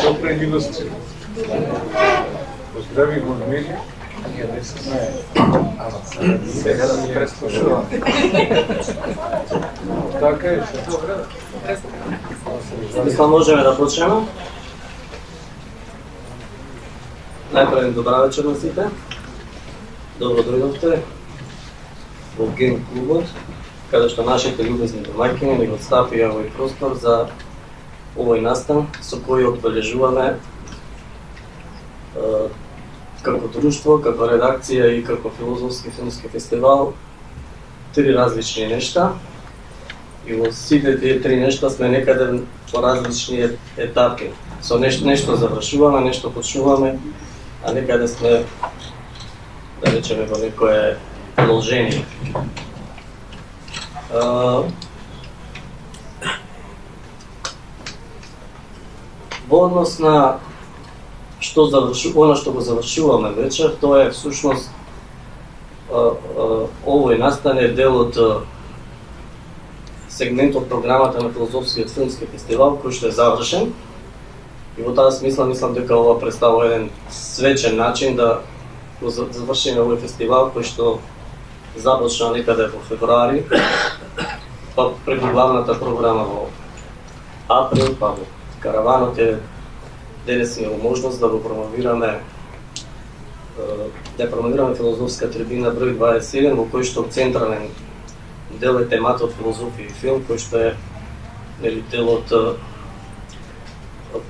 Добре милости. Поздрави го от мене. Ние не сме. Сега да се преслушувам. Така е. Мисля, можеме да почнеме. Најпред добра вечер на сите. Добро дојдовте во Ген клубот, каде што нашите љубезни домаќини ни го стапија овој простор за овој настан со кој одбележуваме како друштво, како редакција и како филозофски филмски фестивал три различни нешта. И во сите тие три нешта сме некаде по различни етапи. Со нешто завршуваме, нешто почнуваме, а некаде сме, да речеме, во некое продолжение. Во однос на она што го завршуваме вечер, тоа е всушност овој настан е дел од сегмент од програмата на филозофскиот филмски фестивал кој што е завршен. И во таа смисла мислам дека ова представува еден свечен начин да го завршиме овој фестивал кој што започна некаде во февруари, па преку главната програма во април, па во караванот е денес имаме можност да го промовираме филозофска трибина број 27 во кој што централен дел е темата од филозофија и филм, кој што е дел од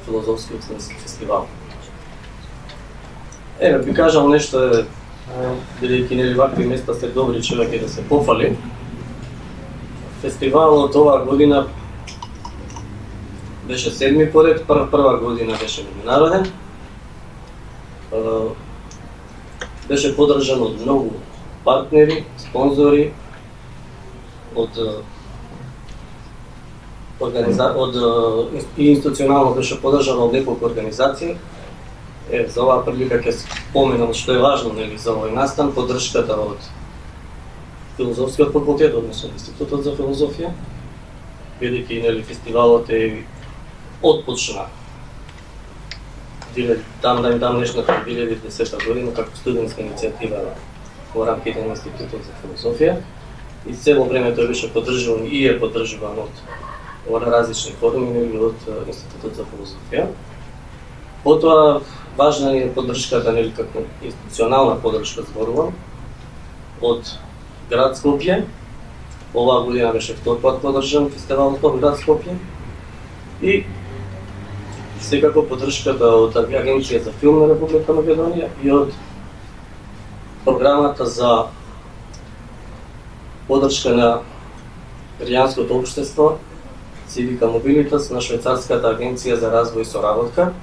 филозофскиот филмски фестивал. Би кажал нешто, бидејќи вакви места се добри човек е да се пофали. Фестивалот оваа година беше седми поред, прва година беше меѓународен. Беше поддржан од многу партнери, спонзори, и институционално беше поддржан од неколку организации. За оваа прилика ќе споменам што е важно за овој настан, поддршката од Филозофскиот факултет, односно Институтот за филозофија, бидејќи фестивалот е отпочна да им дам нешто 2010 година како студентска иницијатива во рамките на Институтот за филозофија и цело време тој беше поддржуван и е поддржуван од различни форуми или од Институтот за филозофија. Потоа важна е поддршката како институционална поддршка зборувам од град Скопје. Оваа година беше втор пат поддржан фестивалот во град Скопје и секако поддршката од Агенција за филм на Република Македонија и од програмата за поддршка на граѓанското општество Civica Mobilitas на Швајцарската агенција за развој и соработка,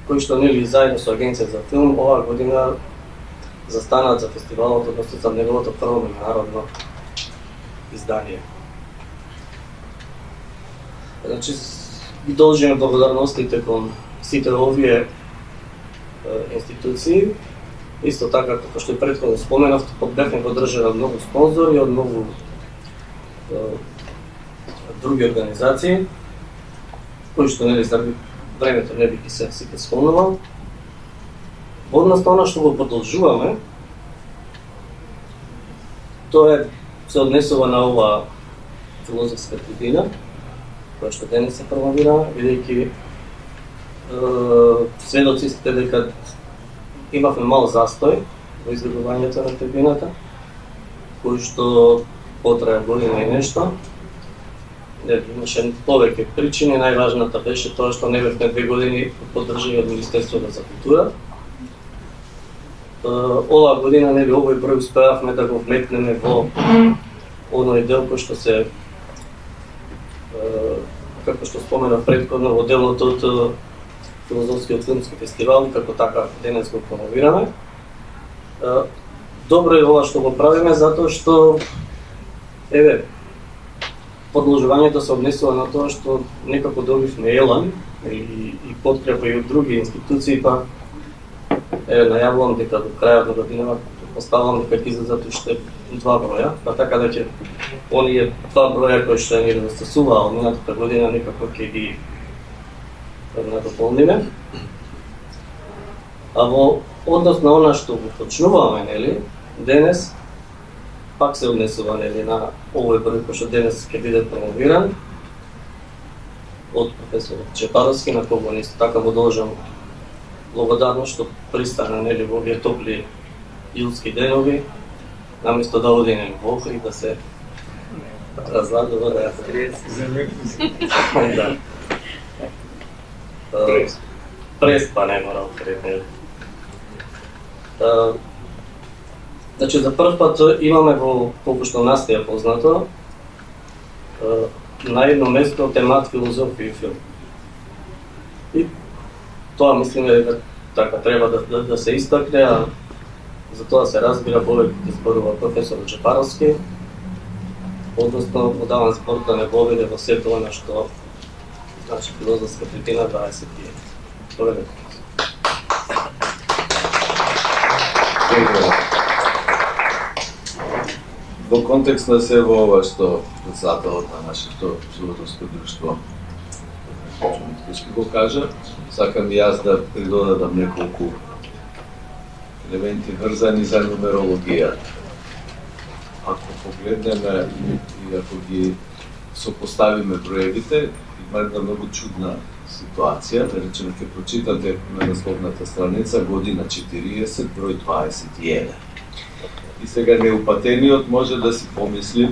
кои што заедно со Агенција за филм оваа година застанаат за фестивалот, односно за неговото прво меѓународно издание. Значи, ги должиме благодарностите кон сите овие институции. Исто така, како што и претходно споменав, бевме поддржани од многу спонзори, од многу други организации, кои што заради времето не би ги се сите спомнувал. Во однос на она што го продолжуваме, тоа се однесува на оваа филозофска трибина, која што денес се промовира, бидејќи сведоци сте дека имавме мал застој во изградувањето на трибината, кој што потрае година и нешто. Имаше повеќе причини, најважната беше тоа што не бевме 2 години поддржани од Министерството за култура. Оваа година овој број успеавме да го вметнеме во оној дел кој што се, како што споменав претходно, во делот од Филозофскиот филмски фестивал, како така денес го промовираме. добро е ова што го правиме, затоа што продолжувањето се однесува на тоа што некако добивме елан и подкрепа и од други институции, па најавувам дека до крајот на годината поставам дека ќе излезат уште 2 броја, па така да ќе оние 2 броја кои што ни недостасуваа од минатата година некако ќе ги надополниме. А во однос на она што го почнуваме, нели, денес пак се однесува, нели, на овој број кој што денес ќе биде промовиран од професор Чепаровски, на кого исто така му должам благодарност што пристана, нели, во овие топли јулски денови, наместо да оди во Охрид да се разладува, да преспа не мора Охрид, нели. Значи, за прв пат имаме во, колку што нас е познато, на едно место темат филозофија и филм. И тоа мислиме дека така треба да се истакне, а за тоа се разбира повеќе зборува професор Чепаровски, односно го давам збор да не го оведе во сето она што значи филозофска трибина 21. Добре. Во контекст на се во ова што председателот на нашето животовско друштво Миткошки го кажа, сакам и јас да придодадам неколку елементи врзани за нумерологијата. Ако погледнеме и ако ги сопоставиме броевите, има една многу чудна ситуација, да речеме ќе прочитате на насловната страница година 40, број 21. И сега неупатениот може да си помисли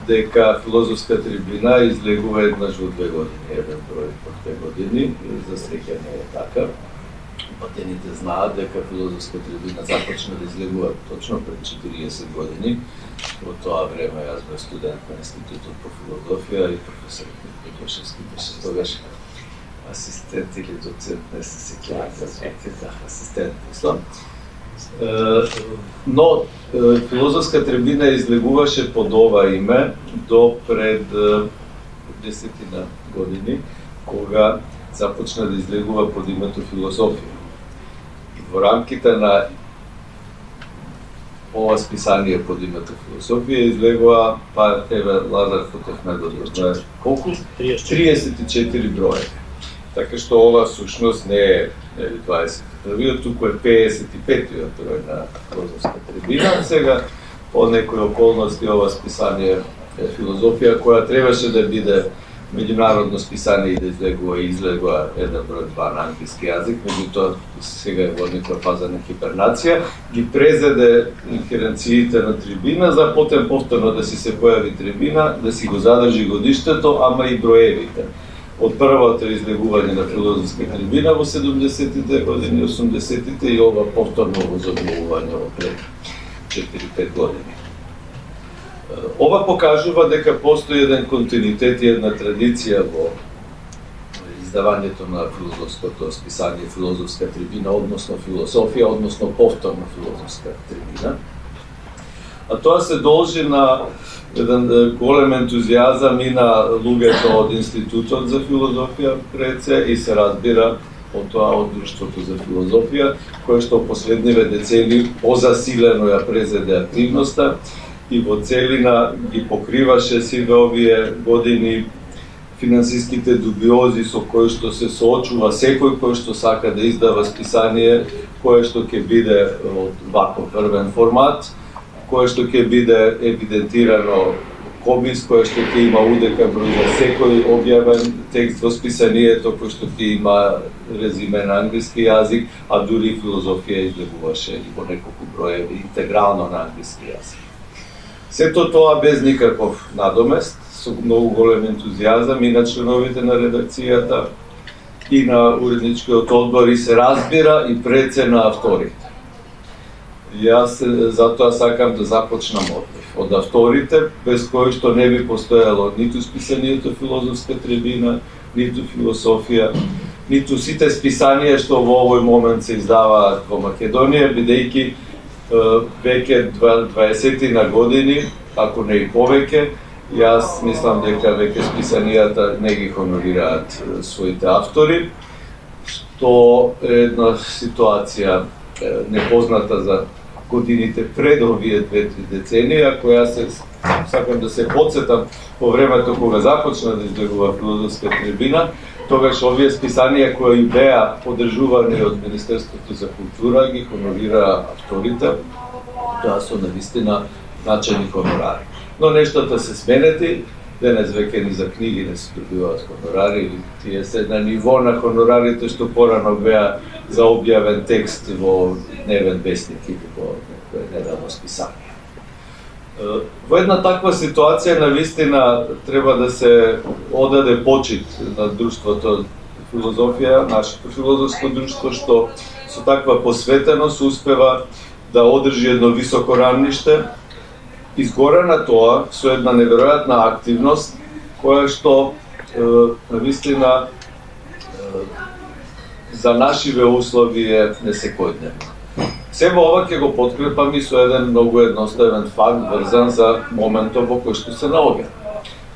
дека филозофска трибина излегува еднаш во 2 години, еден број по 2 години, и за среќа не е така. Упатените знаат дека филозофска трибина започна да излегува точно пред 40 години. Во тоа време јас бев студент на Институтот по филозофија и професор Миклошевски беше тогаш асистент или доцент, не се сеќавам, асистент, мислам. Но филозофска трибина излегуваше под ова име до пред 10 години, кога започна да излегува под името филозофија. И во рамките на ова списание под името филозофија излегува, па Лазар Кутев најдобро знае колку? 34 броја. Така што ова сушност не е 21-иот, туку е 55-иот број на филозофска трибина. Сега, по некои околности, ова списание е филозофија, која требаше да биде меѓународно списание и да излегува еден број 2 на англиски јазик, меѓутоа сега е во некоја фаза на хибернација, ги презеде инхеренциите на трибина, за потем повторно да си се појави трибина, да си го задржи годиштето, ама и броевите. Од првото излегување на филозофска трибина во 70-тите години, 80-тите и ова повторно возобновување во пред 4-5 години. Ова покажува дека постои еден континуитет и една традиција во издавањето на филозофското списание филозофска трибина, односно философија, односно повторно филозофска трибина. А тоа се должи на еден голем ентузијазам и на луѓето од Институтот за филозофија преце и се разбира од тоа од Друштвото за филозофија, кое што последниве децени позасилено ја презеде активноста и во целина ги покриваше сиве овие години финансиските дубиози со кои што се соочува секој кој што сака да издава списание, кое што ќе биде од ваков првен формат, кое што ќе биде евидентирано кобис, кое што ќе има УДК број за секој објавен текст во списанието, кој што ќе има резиме на англиски јазик, а дури филозофија излегуваше и во неколку броеви интегрално на англиски јазик. Сето тоа без никаков надомест, со многу голем ентузијазам и на членовите на редакцијата и на уредничкиот одбор и се разбира и преце на авторите. Јас затоа сакам да започнам од авторите, без кои што не би постоело ниту списанието филозофска трибина, ниту философија, ниту сите списанија што во овој момент се издаваат во Македонија, бидејќи веќе 20 години, ако не и повеќе, јас мислам дека веќе списанијата не ги хонорираат своите автори, што е една ситуација непозната за годините пред овие 2-3 децении, ако јас сакам да се подсетам по времето кога започна да излегува филозофска трибина, тогаш овие списанија кои беа поддржувани од Министерството за култура ги хонорира авторите, тоа со навистина значајни хонорари. Но нештата се сменети, денес веќе ни за книги не се добиваат хонорари, тие се на ниво на хонорарите што порано беа за објавен текст во дневен вестник или во некое недавно списание. Во една таква ситуација навистина треба да се одаде почит на друштвото филозофија, нашето филозофско друштво, што со таква посветеност успева да одржи едно високо рамниште, изгора на тоа со една неверојатна активност, која што навистина за нашиве услови е несекојдневна. Сево ова ќе го подкрепам и со еден многу едноставен факт врзан за моментот во кој што се наоѓа.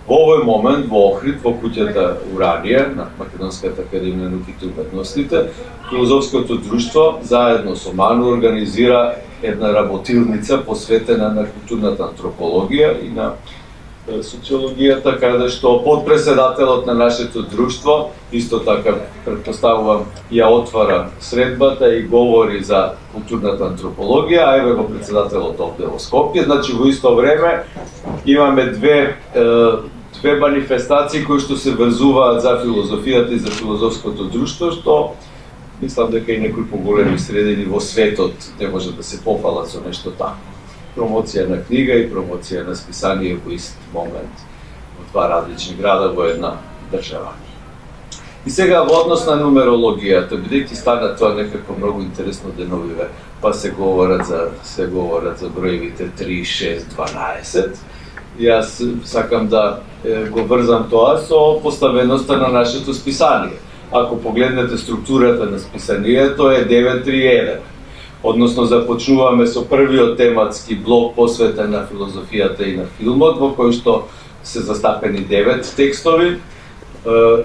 Во овој момент во Охрид, во куќата Уранија на Македонската академија на науките и уметностите, филозофското друштво заедно со МАНУ организира една работилница посветена на културната антропологија и на социологијата, каде што подпредседателот на нашето друштво, исто така претпоставувам, ја отвара средбата и говори за културната антропологија, а еве го председателот овде во Скопје. Значи во исто време имаме две манифестации кои што се врзуваат за филозофијата и за филозофското друштво, што мислам дека и некои поголеми средини во светот не може да се пофалат со нешто тако. Промоција на книга и промоција на списание во ист момент во два различни града во една држава. И сега во однос на нумерологијата, бидејќи стана тоа некако многу интересно деновиве, па се говорат за броевите 3, 6, 12. Јас сакам да го врзам тоа со поставеноста на нашето списание. Ако погледнете структурата на списанието е 931. Односно започнуваме со првиот тематски блок посветен на филозофијата и на филмот, во кој што се застапени 9 текстови,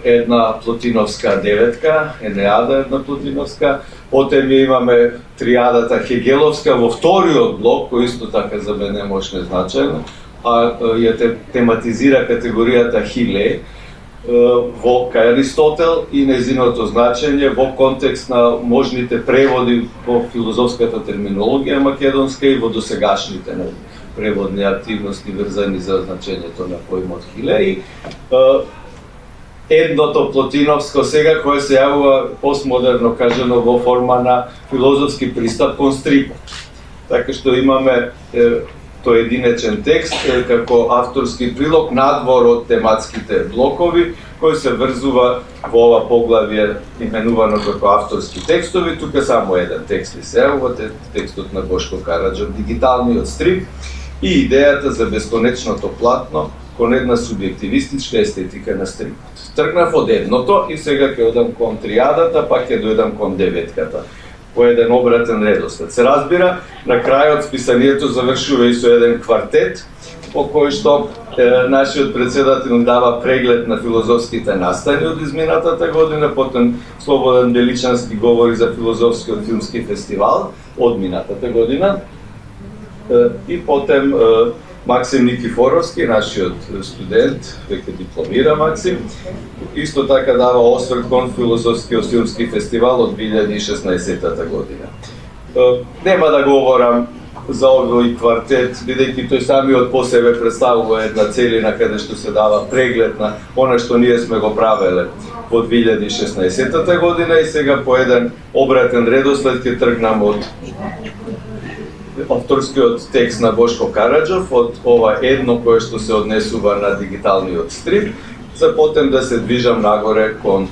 една плотиновска деветка, Енеада една плотиновска, потем имаме триадата Хегеловска во вториот блок, кој исто така за мене мощно значаен, а ја тематизира категоријата Хиле, во кај Аристотел и нејзиното значење во контекст на можните преводи во филозофската терминологија македонска и во досегашните преводни активности врзани за значењето на поимот Хиле. Едното плотиновско сега кое се јавува постмодерно кажано во форма на филозофски пристап кон стрипот. Така што имаме тој единечен текст како авторски прилог надвор од тематските блокови, кој се врзува во ова поглавје именувано како авторски текстови. Тука само еден текст ли се јавува, текстот на Бошко Караджов, дигиталниот стрип и идејата за бесконечното платно кон една субјективистичка естетика на стрипот. Тргнав од едното и сега ќе одам кон триадата, па ќе дојдам кон деветката. По еден обратен редослед. Се разбира, на крајот списанието завршува и со еден квартет, по кој што нашиот председател дава преглед на филозофските настани од изминатата година, потом Слободен Беличански говори за филозофскиот филмски фестивал од минатата година, и потем Максим Никифоровски, нашиот студент, веќе дипломира Максим, исто така дава осврт кон филозофскиот филмски фестивал од 2016 година. Нема да говорам за овој квартет, бидејќи тој самиот по себе представува една целина каде што се дава преглед на она што ние сме го правеле во 2016 година и сега по еден обратен редослед ќе тргнам од авторскиот текст на Бошко Караджов, од ова едно кое што се однесува на дигиталниот стрип, за потем да се движам нагоре кон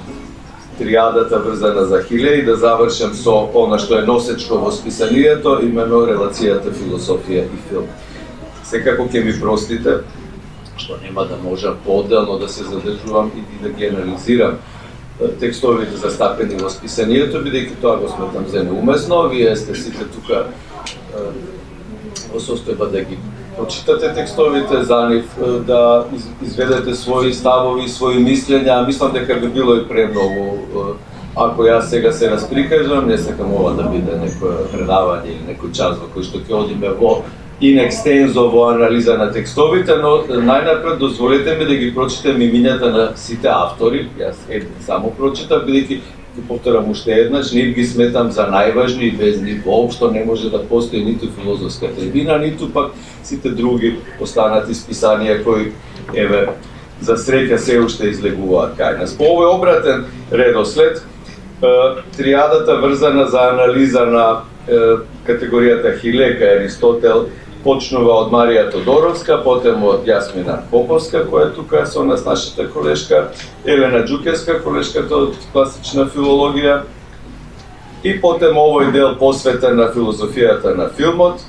триадата врзана за Хиле и да завршам со она што е носечко во списанието, имено релацијата философија и филм. Секако ќе ми простите, што нема да можам поотделно да се задржувам и да ги анализирам текстовите застапени во списанието, бидејќи тоа го сметам за неуместно. Вие сте сите тука во состојба да ги прочитате текстовите за нив, да изведете своји ставови, своји мислења. Мислам дека би било и премногу ако јас сега се расприкажам, не сакам ова да биде некој предавање или некој час во кој што ќе одиме во in extenso во анализа на текстовите, но најнапред дозволете ми да ги прочитам имињата на сите автори. Јас еден само прочитам, бидејќи ги повторам уште еднаш, нив ги сметам за најважни и без нив воопшто не може да постои ниту филозофска трибина, ниту пак сите други останати списанија кои, еве, за среќа се уште излегуваат кај нас. По овој обратен редослед, триадата врзана за анализа на категоријата Хилека и Аристотел почнува од Марија Тодоровска, потем од Јасмина Поповска, која тука со нас нашата колешка, Елена Џукевска, колешката од класична филологија, и потем овој дел посветен на филозофијата на филмот,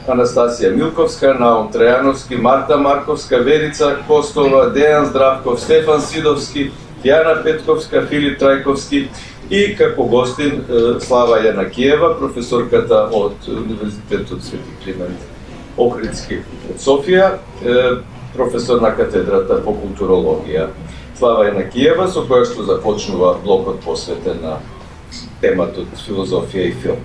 Анастасија Милковска, Наум Трајановски, Марта Марковска, Верица Костова, Дејан Здравков, Стефан Сидовски, Јана Петковска, Филип Трајковски и како гостин Слава Јанакиева, професорката од Универзитетот Свети Климент Охридски од Софија, професор на катедрата по културологија. Слава Јанакиева, со која што започнува блокот посветен на темата од филозофија и филм.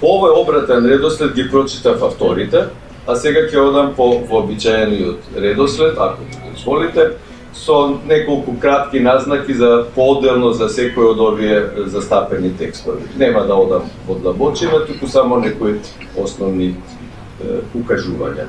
По овој обратен редослед ги прочитав авторите, а сега ќе одам по вообичаениот редослед, ако дозволите, со неколку кратки назнаки за поделно за секој од овие застапени текстови. Нема да одам во длабочина, туку само некои основни укажувања.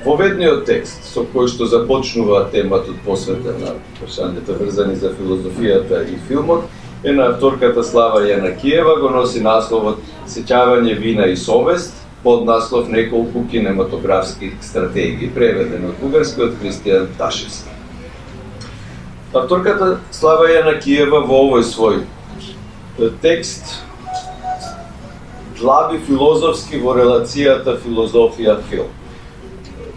Воведниот текст со кој што започнува темата посветен на прашањата врзани за филозофијата и филмот е на авторката Слава Јанакиева, го носи насловот Сеќавање, вина и совест, под наслов Неколку кинематографски стратегии, преведен од бугарски од Христијан Ташевски. Авторката Слава Јанакиева во овој свој текст длаби филозофски во релацијата филозофија-филм.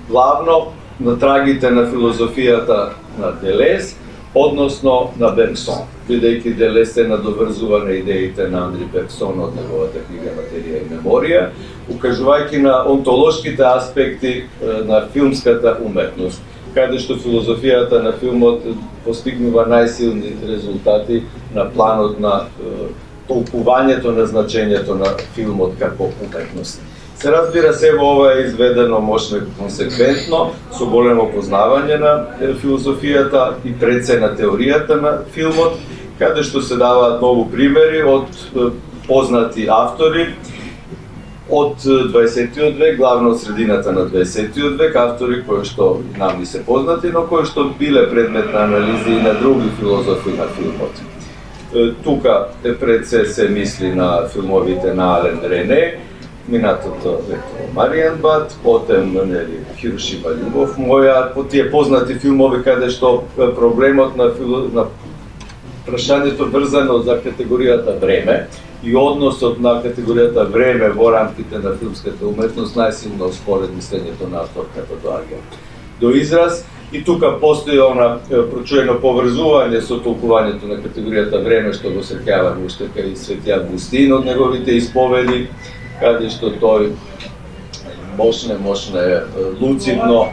Главно на трагите на филозофијата на Делез, односно на Бергсон, бидејќи Делез се надоврзува на идеите на Андри Бергсон од неговата книга Материја и меморија, укажувајќи на онтолошките аспекти на филмската уметност, каде што филозофијата на филмот постигнува најсилни резултати на планот на толкувањето на значењето на филмот како уметност. Се разбира се, ова е изведено мощно и консеквентно, со големо познавање на филозофијата и пред на теоријата на филмот, каде што се даваат многу примери од познати автори од 20-тиот век, главно од средината на 20-тиот век, автори кои што нам ни се познати, но кои што биле предмет на анализи и на други филозофи на филмот. Тука пред се мисли на филмовите на Ален Рене, минатото Маријан Бат, потем Хирошима Љубов моја, по тие познати филмови каде што проблемот на прашањето врзано за категоријата време и односот на категоријата време во рамките на филмската уметност најсилно според мислењето на авторката доаѓа до израз. И тука постои она прочуено поврзување со толкувањето на категоријата време што го среќаваме уште кај Свети Августин од неговите исповеди, каде што тој мощне, луцидно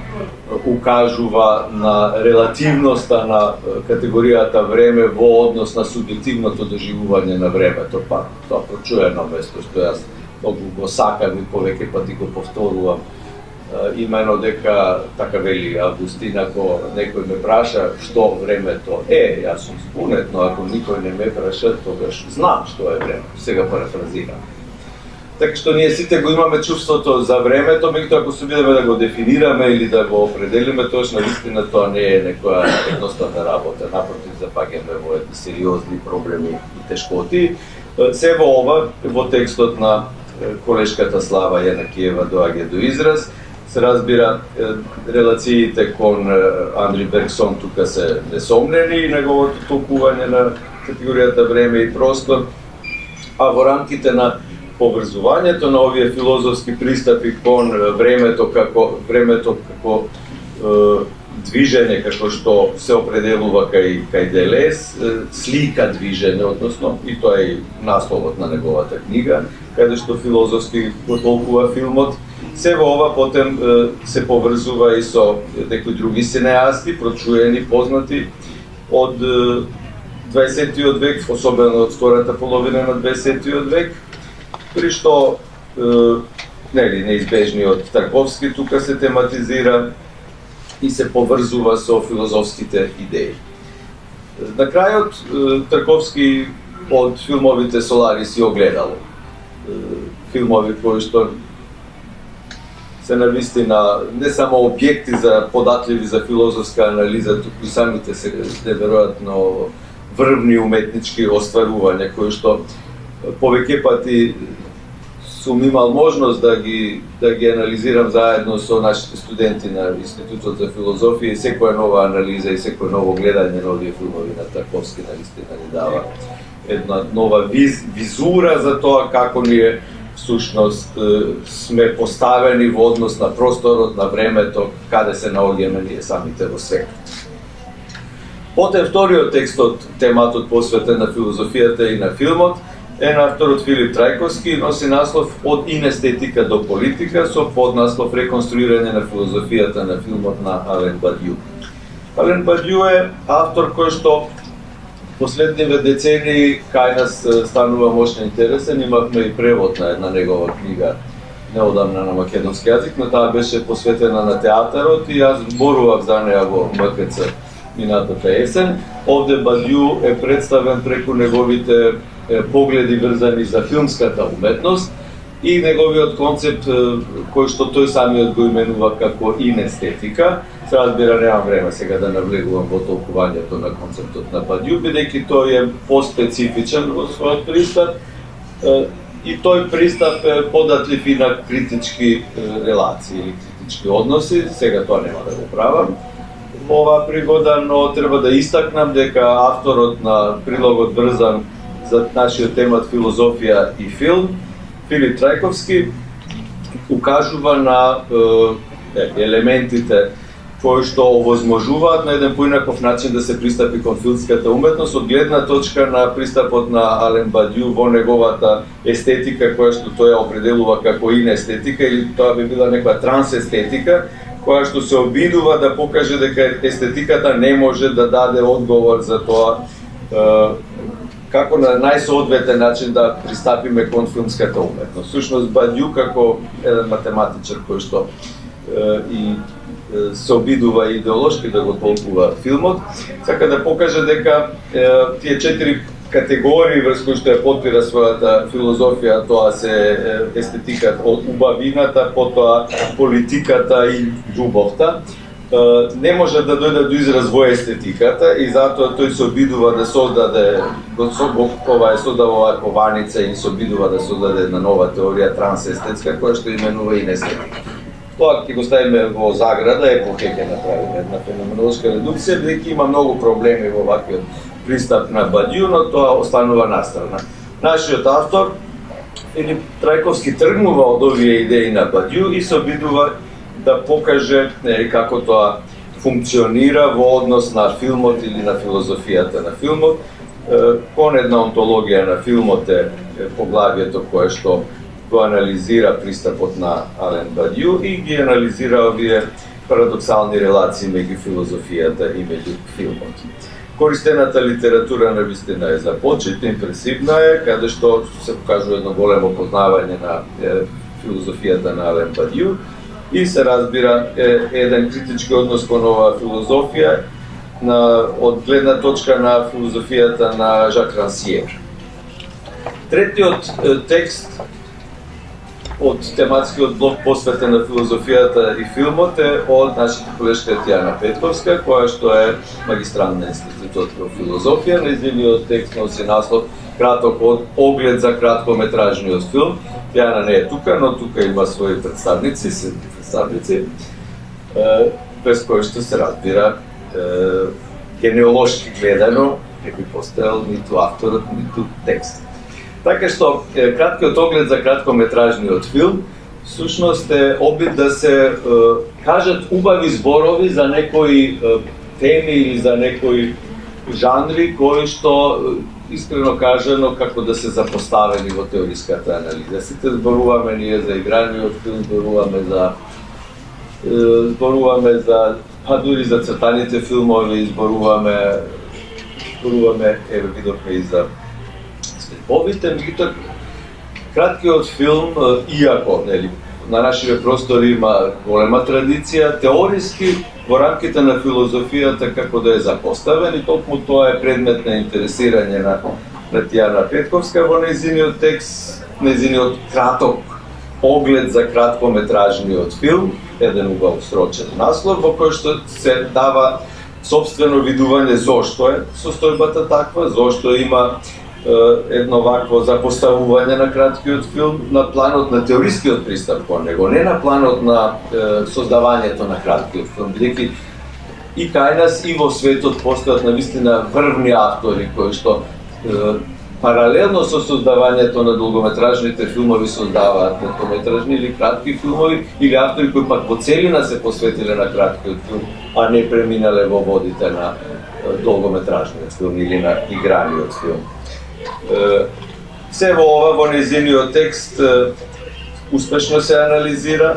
укажува на релативноста на категоријата време во однос на субјективното доживување на времето. Па, тоа прочуено место што јас многу го сакам и повеќе пати го повторувам, имено дека, така вели Августин, ако некој ме праша што времето е, јас сум спунет, но ако никој не ме праша, тогаш знам што е време. Сега парафразирам. Така што ние сите го имаме чувството за времето, меѓутоа ако се бидеме да го дефинираме или да го определиме, тоаш навистина тоа не е некоја едноставна работа, напротив запаѓаме во едни сериозни проблеми и тешкоти. Се во ова, во текстот на колешката Слава Јанакиева доаѓа до израз. Се разбира, релациите кон Андри Бергсон тука се несомнени и неговото толкување на категоријата време и простор, а во рамките на поврзувањето на овие филозофски пристапи кон времето како движење како што се определува кај Делез, слика движење, односно, и тоа е насловот на неговата книга, каде што филозофски го толкува филмот. Се во ова потем се поврзува и со некои други синеасти, прочуени, познати од 20 век, особено од втората половина на 20 век, при што неизбежниот Тарковски тука се тематизира и се поврзува со филозофските идеи. На крајот, Тарковски од филмовите Соларис и Огледало. Филмови кои што се навистина не само објекти за податливи за филозофска анализа, туку и самите се неверојатно врвни уметнички остварувања, кои што повеќе пати сум имал можност да ги анализирам заедно со нашите студенти на Институтот за филозофија, и секоја нова анализа и секој ново гледање на овие филмови на Тарковски навистина ни дава една нова визура за тоа како ние всушност сме поставени во однос на просторот, на времето, каде се наоѓаме ние самите во светот. Потем вториот текст од тематот посветен на филозофијата и на филмот е на авторот Филип Трајковски, носи наслов Од инестетика до политика, со поднаслов Реконструирање на филозофијата на филмот на Ален Бадју. Ален Бадју е автор кој што последниве децении кај нас станува мощно интересен. Имавме и превод на една негова книга неодамна на македонски јазик, но таа беше посветена на театарот и јас зборував за неа во МКЦ минатата есен. Овде Бадју е представен преку неговите погледи врзани за филмската уметност и неговиот концепт кој што тој самиот го именува како инестетика. Се разбира, немам време сега да навлегувам во толкувањето на концептот на Бадју, бидејќи тој е поспецифичен во својот пристап и тој пристап е податлив и на критички релации или критички односи. Сега тоа нема да го правам во оваа пригода, но треба да истакнам дека авторот на прилогот врзан за нашиот темат филозофија и филм, Филип Трајковски, укажува на елементите кои што овозможуваат на еден поинаков начин да се пристапи кон филмската уметност од гледна точка на пристапот на Ален Бадју во неговата естетика, која што тој ја определува како инестетика, или тоа би била некоја трансестетика, која што се обидува да покаже дека естетиката не може да даде одговор за тоа како на најсоодветен начин да пристапиме кон филмската уметност. Всушност Бадју како еден математичар кој што и се обидува идеолошки да го толкува филмот, сака да покаже дека тие 4 категории врз кои што ја подпира својата филозофија, тоа се естетиката, убавината, потоа политиката и љубовта, не може да дојде до израз во естетиката и затоа тој се обидува да создаде, ова е создава оваа кованица и се обидува да создаде една нова теорија трансестетска, која што именува инестетика. Тоа ќе го ставиме во заграда, епоха ќе направиме една феноменолошка редукција, бидејќи има многу проблеми во ваквиот пристап на Бадју, но тоа останува настрана. Нашиот автор, Филип Трајковски, тргнува од овие идеи на Бадју и се обидува да покаже како тоа функционира во однос на филмот или на филозофијата на филмот. Кон една онтологија на филмот е поглавието кое што го анализира пристапот на Ален Бадју и ги анализира овие парадоксални релации меѓу филозофијата и меѓу филмот. Користената литература навистина е започета, импресивна е, каде што се покажува едно големо познавање на филозофијата на Ален Бадју и се разбира еден критички однос кон оваа филозофија од гледна точка на филозофијата на Жак Рансиер. Третиот текст од тематскиот блок посветен на филозофијата и филмот е од нашата колешка Тијана Петковска, која што е магистрант на Институтот во филозофија. Нејзиниот текст носи наслов Краток оглед за краткометражниот филм. Тијана не е тука, но тука има своји представници, без кои што се разбира генеолошки гледано не би постоел ниту авторот, ниту текст. Така што краткиот оглед за краткометражниот филм всушност е обид да се кажат убави зборови за некои теми или за некои жанри кои што искрено кажано како да се запоставени во теориската анализа. Сите зборуваме ние за играниот филм, зборуваме за па дури за цртаните филмови, зборуваме еве видовме и за слиповите, меѓутоа краткиот филм, иако нели на нашите простори има голема традиција, теориски во рамките на филозофијата како да е запоставен и токму тоа е предмет на интересирање на Тијана Петковска во нејзиниот текст, нејзиниот краток оглед за краткометражниот филм, еден убав срочен наслов, во кој што се дава собствено видување зошто е состојбата таква, зошто има едно вакво запоставување на краткиот филм на планот на теорискиот пристап кон него, не на планот на создавањето на краткиот филм, бидејќи и кај нас и во светот постојат навистина врвни автори кои што паралелно со создавањето на долгометражните филмови создаваат краткометражни или кратки филмови, или автори кои пак по целина се посветиле на краткиот филм, а не преминале во водите на долгометражниот филм или на играниот филм. Се во ова во нејзиниот текст успешно се анализира,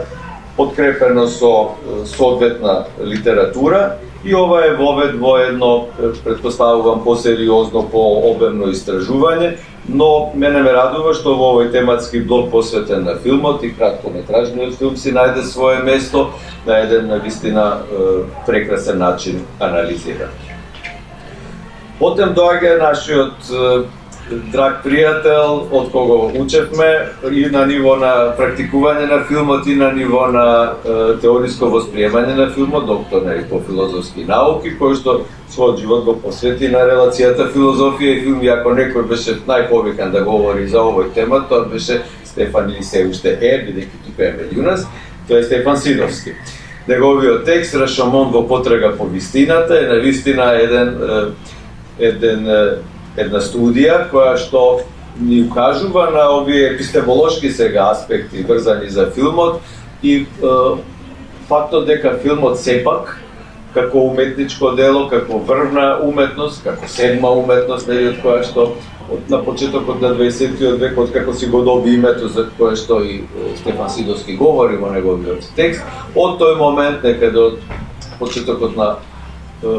подкрепено со соодветна литература, и ова е вовед во едно, претпоставувам, посериозно, пообемно истражување, но мене ме радува што во овој тематски блок посветен на филмот и краткометражниот филм си најде свое место на еден навистина прекрасен начин анализиран. Потем доаѓа нашиот драг пријател, од кого учевме и на ниво на практикување на филмот и на ниво на теориско восприемање на филмот, доктор по филозофски науки, кој што својот живот го посвети на релацијата филозофија и филм, и ако некој беше најповикан да говори за овој тема, тоа беше Стефан, или се уште е, бидејќи тука е меѓу нас, тоа е Стефан Сидовски. Неговиот текст Рашомон во потрага по вистината е навистина една студија која што ни укажува на овие епистемолошки сега аспекти врзани за филмот и фактот дека филмот сепак како уметничко дело, како врвна уметност, како седма уметност, нели, од која што на почетокот на 20-тиот век, од како си го доби името за кое што и Стефан Сидовски говори во неговиот текст, од тој момент некаде од почетокот на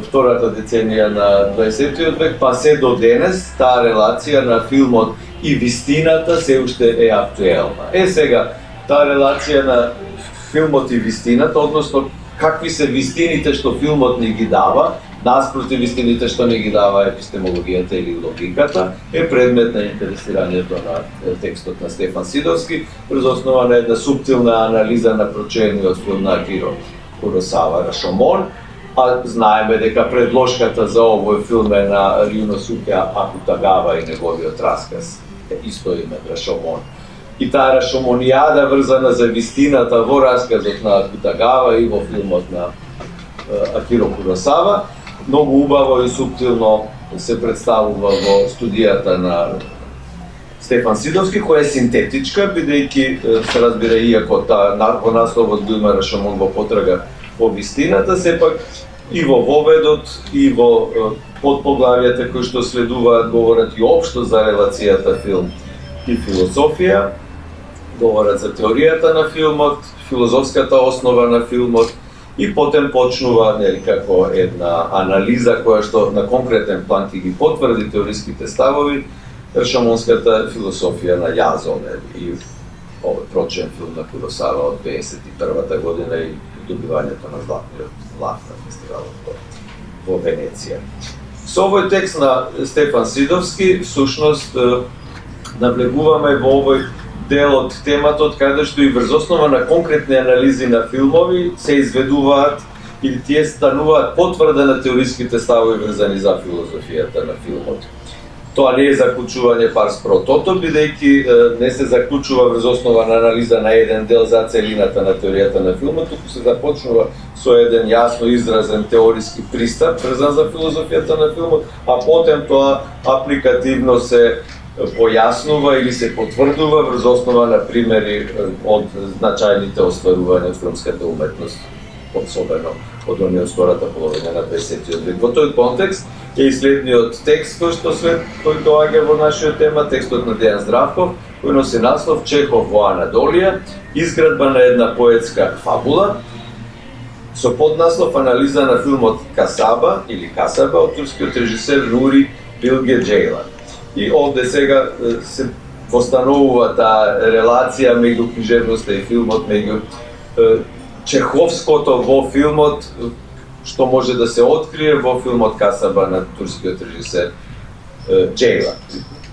втората деценија на 20-тиот век, па се до денес, таа релација на филмот и вистината се уште е актуелна. Сега, таа релација на филмот и вистината, односно какви се вистините што филмот ни ги дава, наспроти вистините што не ги дава епистемологијата или логиката, е предмет на интересирањето на текстот на Стефан Сидовски, врз основа на една суптилна анализа на прочениот филм на Акиро Куросава Рашомон, а знаеме дека предложката за овој филм е на Рюносуке Акутагава и неговиот расказ, исто име Рашомон. И таа рашомонијада врзана за вистината во расказот на Акутагава и во филмот на Акиро Куросава, многу убаво и суптилно се представува во студијата на Стефан Сидовски, која е синтетичка, бидејќи се разбира иако во насловот го има Рашомон во потрага по вистината, сепак и во воведот, и во подпоглавјата кои што следуваат говорат и општо за релацијата филм и философија, говорат за теоријата на филмот, филозофската основа на филмот и потем почнува како една анализа која што на конкретен план ќе ги потврди теориските ставови, рашомонската философија на Јазон и овој прочен филм на Куросава од 1951 година и добивањето на Златниот лав на фестивалот во Венеција. Со овој текст на Стефан Сидовски, всушност, навлегуваме во овој дел од тематот, каде што и врз основа на конкретни анализи на филмови се изведуваат или тие стануваат потврда на теориските ставови врзани за филозофијата на филмот. Тоа не е заклучување парс про тото, бидејќи не се заклучува врз основа на анализа на еден дел за целината на теоријата на филмот, туку се започнува со еден јасно изразен теориски пристап врзан за филозофијата на филмот, а потем тоа апликативно се појаснува или се потврдува врз основа на примери од значајните остварувања од филмската уметност особено од ониот втората половина на 20 век. Во тој контекст е и следниот текст кој доаѓа во нашиот тема, текстот на Дејан Здравков, кој носи наслов Чехов во Анадолија, изградба на една поетска фабула, со поднаслов анализа на филмот Касаба или Касаба од турскиот режисер Нури Билге Джейлан. И овде сега се постановува таа релација меѓу книжевноста и филмот, меѓу чеховското во филмот, што може да се открие во филмот Касаба на турскиот режисер Джейлан.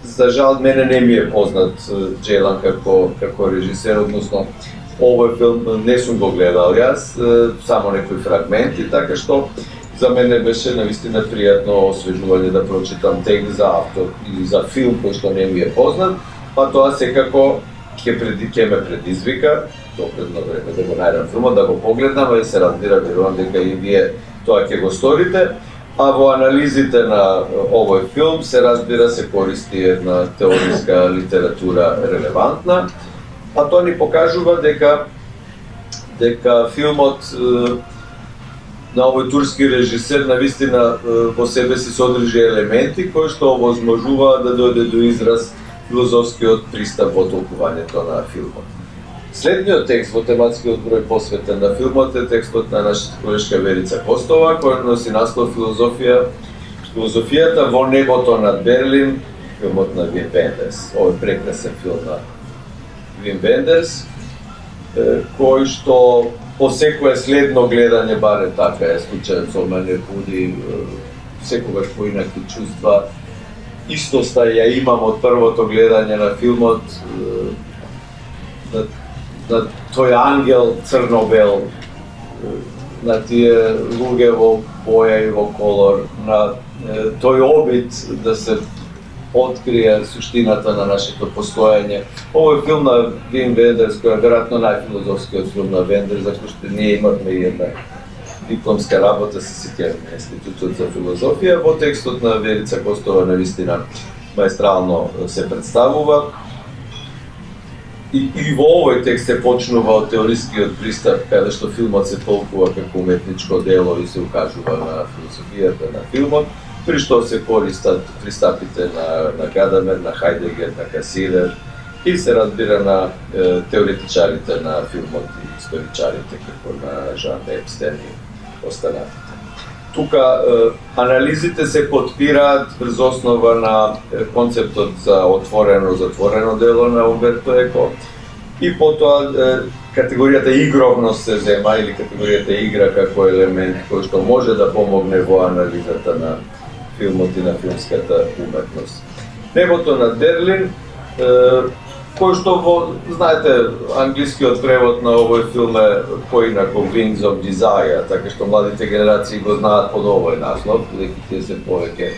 За жал, мене не ми е познат Джейлан како режисер, односно овој филм не сум го гледал јас, само некои фрагменти, така што за мене беше навистина пријатно освежување да прочитам текст за автор или за филм кој што не ми е познат, па тоа секако ќе ме предизвика допредно време да го најдам филмот, да го погледнам, и се разбира, верувам дека и вие тоа ќе го сторите. А во анализите на овој филм се разбира се користи една теориска литература релевантна, а тоа ни покажува дека филмот на овој турски режисер навистина во себе си содржи елементи кои што овозможуваат да дојде до израз филозофскиот пристап во толкувањето на филмот. Следниот текст во тематскиот број посветен на филмот е текстот на нашата колешка Верица Костова, кој носи наслов Филозофијата во небото над Берлин, филмот на Вим Вендерс. Овој прекрасен филм на Вим Вендерс, кој што по секое следно гледање, баре така е случајот со мене, буди секогаш поинаки чувства. Истоста ја имам од првото гледање на филмот, на тој ангел црно-бел, на тие луѓе во боја и во колор, на тој обид да се открие суштината на нашето постојање. Овој филм на Вим Вендерс, кој е веројатно најфилозофскиот филм на Вендерс, зашто што ние имавме и една дипломска работа се сеќавам на Институтот за филозофија, во текстот на Верица Костова навистина маестрално се представува. И во овој текст се почнува од теорискиот пристап, каде што филмот се толкува како уметничко дело и се укажува на философијата на филмот, при што се користат пристапите на Гадамер, на Хайдегер, на Касидер и се разбира на теоретичарите на филмот и историчарите како на Жан Епстен и останатите. Тука анализите се потпираат врз основа на концептот за отворено-затворено дело на Умберто Еко и потоа категоријата игровност се зема или категоријата игра како елемент кој што може да помогне во анализата на филмот и на филмската уметност. Небото над Берлин, кој што во, знаете, англискиот превод на овој филм е поинако Wings of Desire, така што младите генерации го знаат под овој наслов, бидејќи тие се повеќе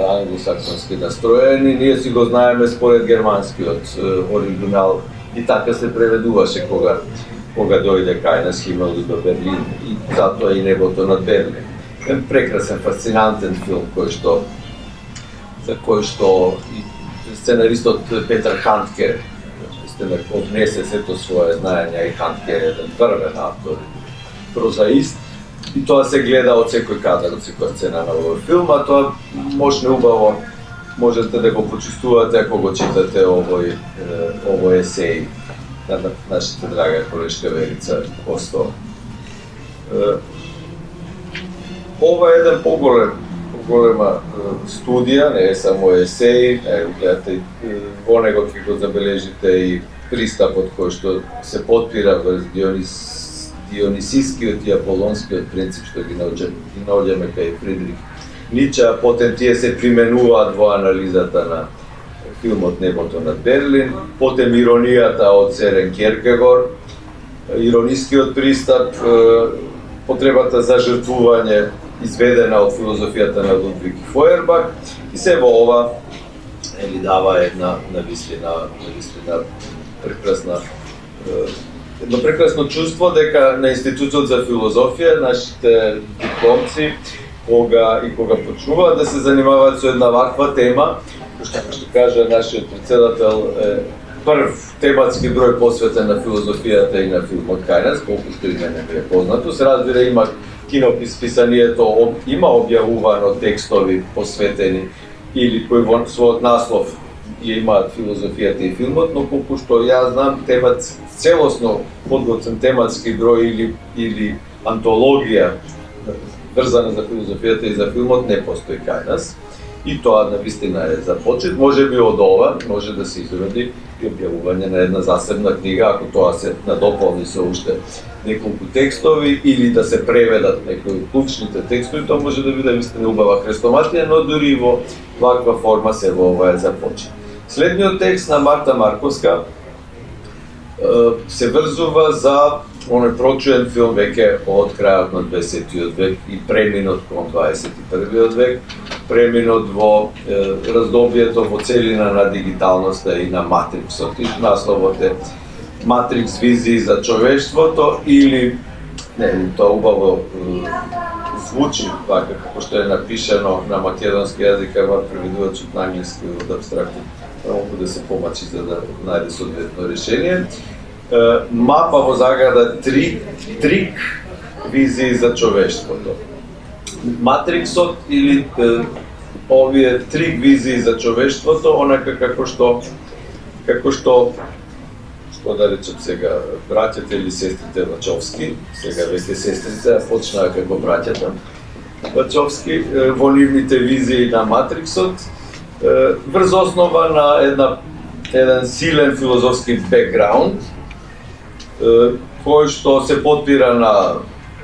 англосаксонски настроени, ние си го знаеме според германскиот оригинал и така се преведуваше кога дојде кај нас Химел до Берлин и затоа и Небото над Берлин. Прекрасен, фасцинантен филм за кој што сценаристот Петар Хантке однесе сето своје знаење, и Хантке е еден првен автор, прозаист, и тоа се гледа од секој кадар, од секоја сцена на овој филм, а тоа убаво можете да го почувствувате ако го читате овој есеј на нашата драга колешка Верица Костова. Ова е еден поголема студија, не е само есеј, гледате, во него ќе го забележите и пристапот кој што се потпира врз дионисискиот и аполонскиот принцип што ги наоѓаме кај Фридрих Ницше, а потем тие се применуваат во анализата на филмот Небото над Берлин, потем иронијата од Серен Кierkegaard, иронискиот пристап, потребата за жртвување изведена од филозофијата на Лудвиг Фойербах, и се во ова дава една навистина едно прекрасно чувство дека на Институтот за филозофија нашите дипломци кога почнуваат да се занимаваат со една ваква тема, што кажа нашиот председател, прв тематски број посветен на филозофијата и на филмот кај нас, колку што и мене ми е познато. Се разбира, има кинописанието, има објавувано текстови посветени или кои во својот наслов ја имаат филозофијата и филмот, но колку што ја знам, целосно подготвен тематски број или антологија врзана за филозофијата и за филмот не постои кај нас. И тоа навистина е за почет. Може би од ова може да се изроди и објавување на една засебна книга, ако тоа се надополни со уште неколку текстови или да се преведат некои клучните текстови, тоа може да биде вистина убава хрестоматија, но дури во ваква форма се во ова е за почет. Следниот текст на Марта Марковска се врзува за оној прочуен филм веќе од крајот на 20 век и преминот кон 21 век, преминот во раздобието во целина на дигиталноста и на матриксот. И насловот е Матрикс визии за човештвото или тоа убаво звучи така како што е напишано на македонски јазик, ама преведувачот на англиски од абстрактно могу да се помачи за да најде соодветно решение. Мапа во заграда трик визии за човештвото. Матриксот или овие трик визии за човештвото, онака како што да речем сега браќата или сестрите Вачовски, сега веќе сестрите почнаа како браќата Вачовски во нивните визии на Матриксот, врз основа на еден силен филозофски бекграунд, кој што се потпира на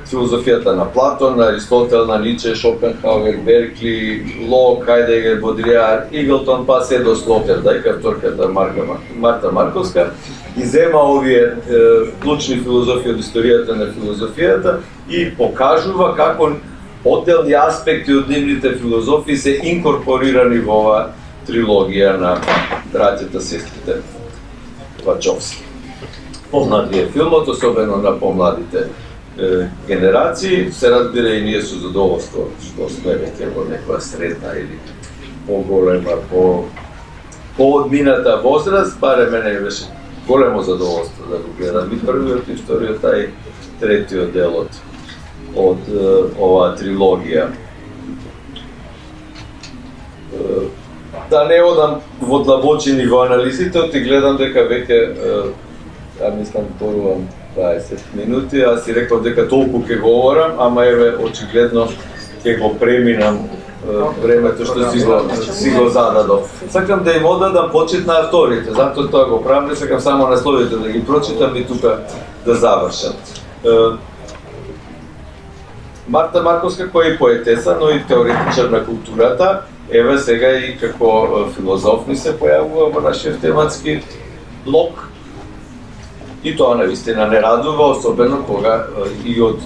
филозофијата на Платон, на Аристотел, на Ниче, Шопенхауер, Беркли, Лок, Хайдегер, Бодриар, Иглтон, па се до Слотердајк, авторката Марта Марковска, и зема овие клучни филозофии од историјата на филозофијата и покажува како одделни аспекти од нивните филозофии се инкорпорирани во оваа трилогија на браќата сестрите Вачовски. Познат е филмот, особено на помладите генерации. Се разбира и ние со задоволство што сме веќе во некоја средна или поголема, поодмината возраст, баре мене беше големо задоволство да го гледам и првиот и вториот, а и третиот дел од оваа трилогија. Да не одам во длабочини во анализите, оти гледам дека веќе мислам порувам 20 минути, аз си реков дека толку ќе говорам, ама еве очигледно ќе го преминам времето што си го зададов. Сакам да им одадам почит на авторите, затоа тоа го правам, не сакам само насловите да ги прочитам и тука да завршам. Марта Марковска, која е поетеса, но и теоретичар на културата, еве сега и како филозоф ни се појавува во нашиот тематски блок. И тоа навистина не радува, особено кога и од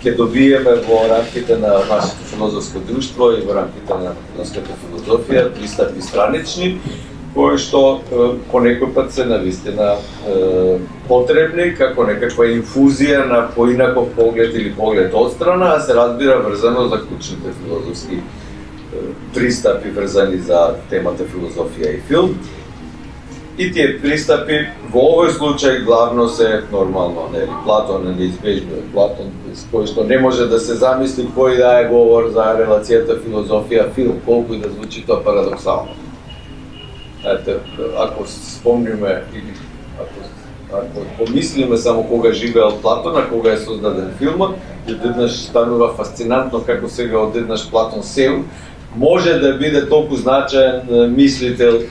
ќе добиеме во рамките на нашето филозофско друштво и во рамките на македонската филозофија пристапи странични, кои што понекој пат се навистина потребни како некаква инфузија на поинаков поглед или поглед одстрана, а се разбира врзано за клучните филозофски пристапи врзани за темата филозофија и филм. И тие пристапи во овој случај главно се нормално, нели, Платон е неизбежно Платон, кој што не може да се замисли кој да е говор за релацијата филозофија-филм, колку и да звучи тоа парадоксално. Ете, ако спомниме или ако помислиме само кога живеел Платон, а кога е создаден филмот, одеднаш станува фасцинантно како сега одеднаш Платон сеу може да биде толку значаен мислител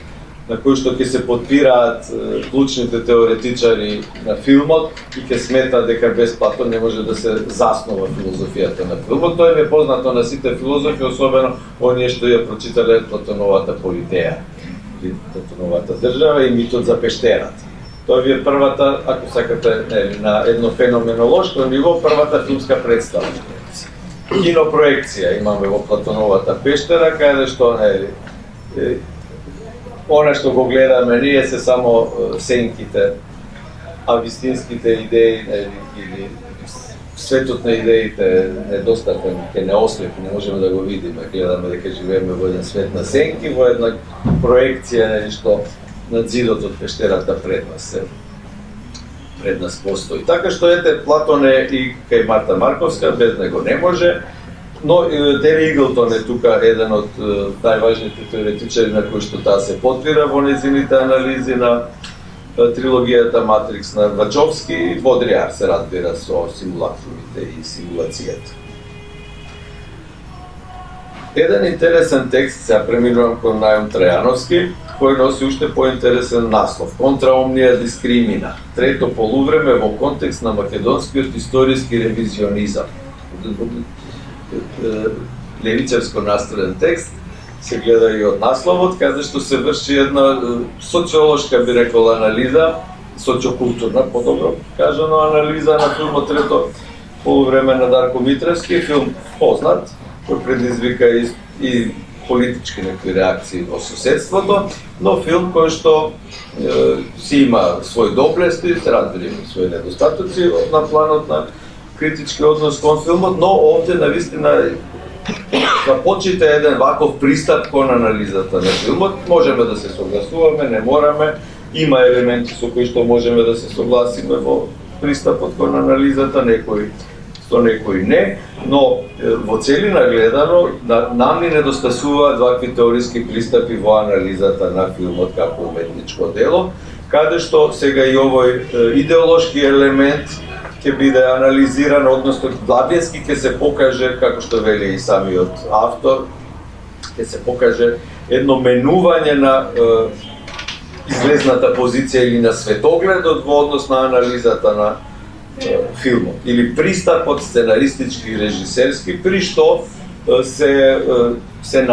на кој што ќе се подпираат клучните теоретичари на филмот и ќе сметаат дека без Платон не може да се заснова филозофијата на филмот. Тоа е познато на сите филозофи, особено оние што ја прочитале Платоновата Политеја, Платоновата држава и митот за пештерата. Тоа ви е првата, ако сакате, на едно феноменолошко ниво, првата филмска представа. Кинопроекција имаме во Платоновата пештера, каде што она што го гледаме ние се само сенките, а вистинските идеи или светот на идеите е недостатен, ќе не ослепи, не можеме да го видиме. Гледаме дека живееме во еден свет на сенки, во една проекција што над зидот од пештерата пред нас постои. Така што ете, Платон е и кај Марта Марковска, без него не може, но Тери Иглтон е тука еден од најважните теоретичари на кои што таа се потвира во незините анализи на трилогијата Матрикс на Вачовски и Бодриар се разбира со симулакрумите и симулацијата. Еден интересен текст, сега преминувам кон Најом Трајановски, кој носи уште поинтересен наслов. Контра омнија дискримина. Трето полувреме во контекст на македонскиот историски ревизионизам. Левичарско настроен текст, се гледа и од насловот, каде што се врши една социолошка, би рекол, анализа, социокултурна, подобро кажано, анализа на филмот Трето полувреме на Дарко Митревски, филм познат, кој предизвика и политички некои реакции во соседството, но филм кој што си има свој доблести, се разбира своји недостатоци на планот на критички однос кон филмот, но овде навистина започита еден ваков пристап кон анализата на филмот. Можеме да се согласуваме, не мораме, има елементи со кои што можеме да се согласиме во пристапот кон анализата, некои не, но во целина гледано, нам ни недостасуваат вакви теориски пристапи во анализата на филмот како уметничко дело, каде што сега и овој идеолошки елемент ќе биде анализиран, односно главински ќе се покаже, како што вели и самиот автор, ќе се покаже едно менување на излезната позиција или на светогледот во однос на анализата на филмот, или пристапот сценаристички и режисерски, при што се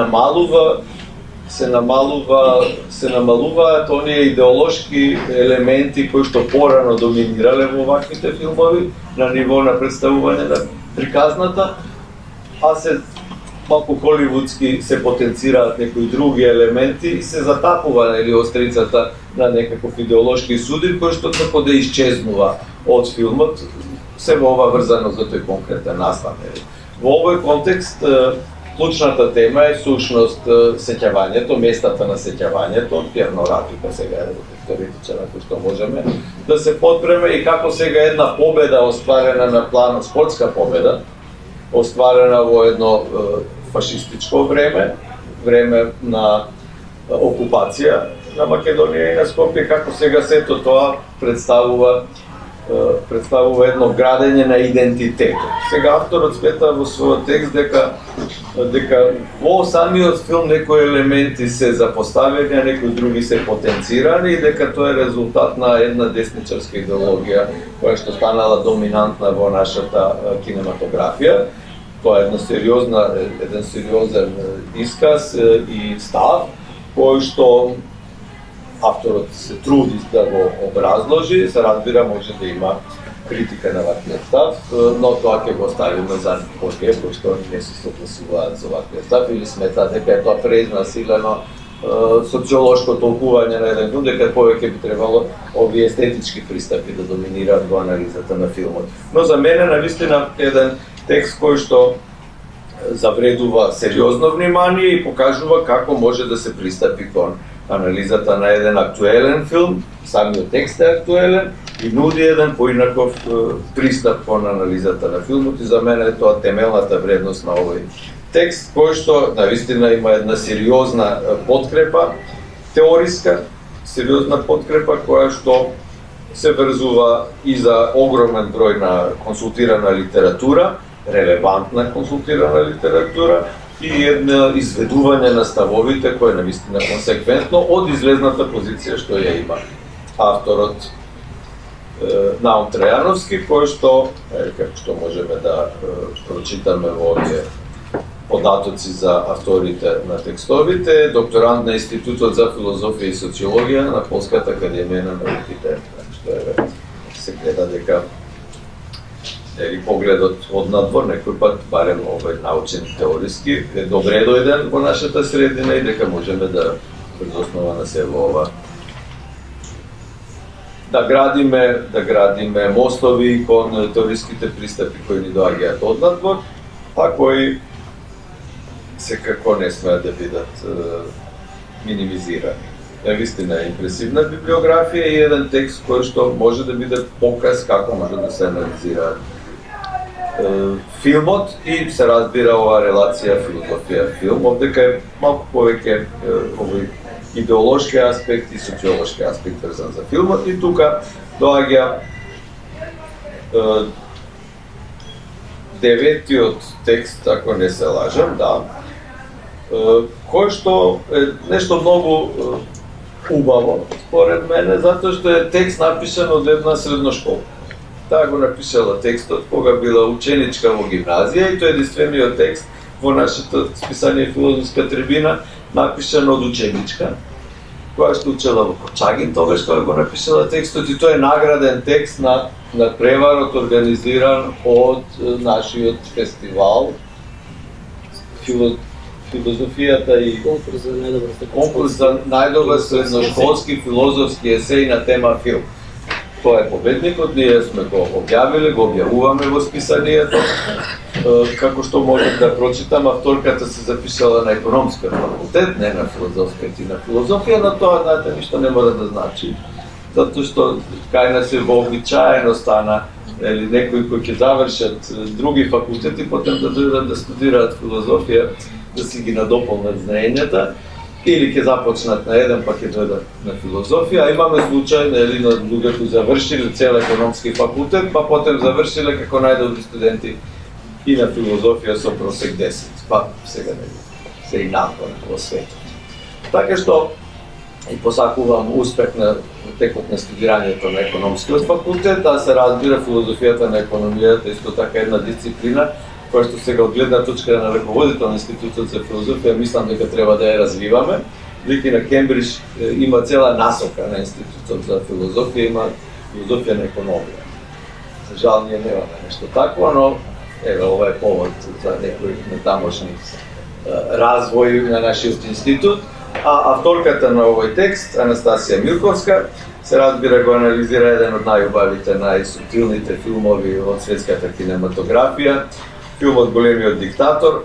намалуваат оние идеолошки елементи кои што порано доминирале во ваквите филмови на ниво на представување на приказната, а се малку холивудски се потенцираат некои други елементи и се затапува или острицата на некаков идеолошки судир кој што како да исчезнува од филмот, се во ова врзано за тој конкретен настан. Во овој контекст клучната тема е сушност сеќавањето, местата на сеќавањето, Пјерно Ратука сега е теоретичар кој што можеме да се подпреме и како сега една победа остварена на план, спортска победа, остварена во едно фашистичко време на окупација на Македонија и на Скопје, како сега сето тоа представува едно градење на идентитет. Сега авторот смета во својот текст дека во самиот филм некои елементи се запоставени, а некои други се потенцирани и дека тоа е резултат на една десничарска идеологија која што станала доминантна во нашата кинематографија. Тоа е еден сериозен исказ и став, кој што авторот се труди да го образложи, се разбира може да има критика на ваквиот став, но тоа ќе го оставиме за потие, кои што не се согласуваат со ваквиот став или сметаат дека е тоа презасилено социолошко толкување на еден филм, дека повеќе би требало овие естетички пристапи да доминираат во анализата на филмот. Но за мене навистина еден текст кој што завредува сериозно внимание и покажува како може да се пристапи кон анализата на еден актуелен филм, самиот текст е актуелен и нуди еден поинаков пристап кон анализата на филмот и за мене е тоа темелната вредност на овој текст, кој што навистина има една сериозна подкрепа, теориска, сериозна подкрепа која што се врзува и за огромен број на консултирана литература, релевантна консултирана литература и едно изведување на ставовите кој е навистина консеквентно од излезната позиција што ја има авторот Наум Трајановски, кој што, како што можеме да прочитаме во овие податоци за авторите на текстовите, докторант на Институтот за филозофија и социологија на Полската академија на науките, што се гледа дека или погледот од надвор, некој пат, барем овој научен теориски, е добре дојден во нашата средина и дека можеме да врз основа на се во ова да градиме мостови кон теориските пристапи кои ни доаѓаат од надвор, а кои секако не смеат да бидат минимизирани. Навистина импресивна библиографија и еден текст кој што може да биде показ како може да се анализира филмот и се разбира оваа релација филозофија-филм, овдека е малку повеќе овој идеолошки аспект и социолошки аспект врзан за филмот и тука доаѓа деветиот текст, ако не се лажам, да, кој што е нешто многу убаво, според мене, затоа што е текст напишан од една средна школа. Таа го напишала текстот кога била ученичка во гимназија и тој е единствениот текст во нашето списание Филозофска трибина, напишан од ученичка, која што учела во Корчагин, тогаш кога го напишала текстот и тој е награден текст на преварот организиран од нашиот фестивал филозофијата и конкурс за најдобар средношколски филозофски есеј на тема филм. Тоа е победникот, ние сме го објавиле, го објавуваме во списанието. Како што можам да прочитам, авторката се запишала на економска факултет, не на филозофска и на филозофија, но тоа, знаете, ништо не мора да значи. Затоа што кај нас е вообичаено стана некои кои ќе завршат други факултети, потом да дојдат да студираат филозофија, да си ги надополнат знаењата, или ќе започнат на еден, па ќе дојдат на филозофија, а имаме случај на луѓе кои завршиле цел економски факултет, па потом завршиле како најдобри студенти и на филозофија со просек 10, па сега не се и напор во светот. Така што и посакувам успех на текот на студирањето на економскиот факултет, а се разбира филозофијата на економијата исто така една дисциплина која што сега од гледна точка на раководител на Институтот за филозофија мислам дека треба да ја развиваме. Веќе на Кембридж има цела насока на Институтот за филозофија, има филозофија на економија. За жал ние немаме нешто такво, но еве ова е повод за некои тамошни развој на нашиот институт. А авторката на овој текст, Анастасија Милковска, се разбира го анализира еден од најубавите, најсутилните филмови од светската кинематографија, филмот Големиот диктатор,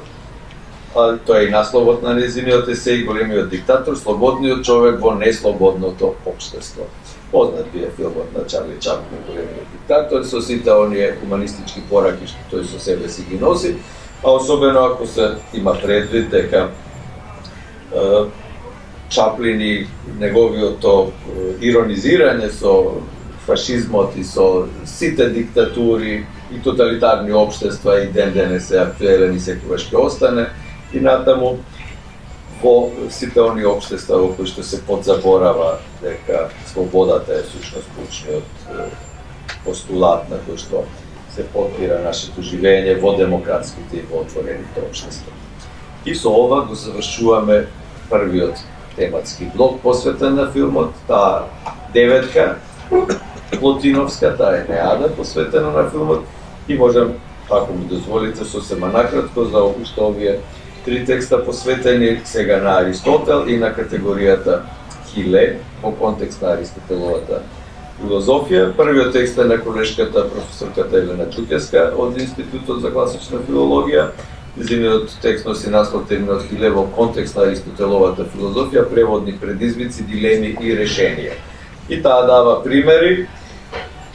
тоа е и насловот на нејзиниот есеј, Големиот диктатор, слободниот човек во неслободното општество. Познат би е филмот на Чарли Чаплин, Големиот диктатор, со сите оние хуманистички пораки што тој со себе си ги носи, а особено ако се има предвид дека Чаплин и неговиото иронизирање со фашизмот и со сите диктатури и тоталитарни општества и ден денес е актуелен и секогаш ќе остане и натаму во сите оние општества во кои што се подзаборава дека слободата е всушност клучниот постулат на кој што се подпира нашето живење во демократските и во отворените општества. И со ова го завршуваме првиот тематски блок посветен на филмот, таа деветка Плотиновска, таа е Неада посветена на филмот и можам, ако ми дозволите, сосема накратко за уште овие три текста посветени сега на Аристотел и на категоријата Хиле во контекст на Аристотеловата филозофија. Првиот текст е на колешката професорката Елена Џукеска од Институтот за класична филологија. Нејзиниот текст носи наслов терминот Хиле во контекст на Аристотеловата филозофија, преводни предизвици, дилеми и решенија. И таа дава примери.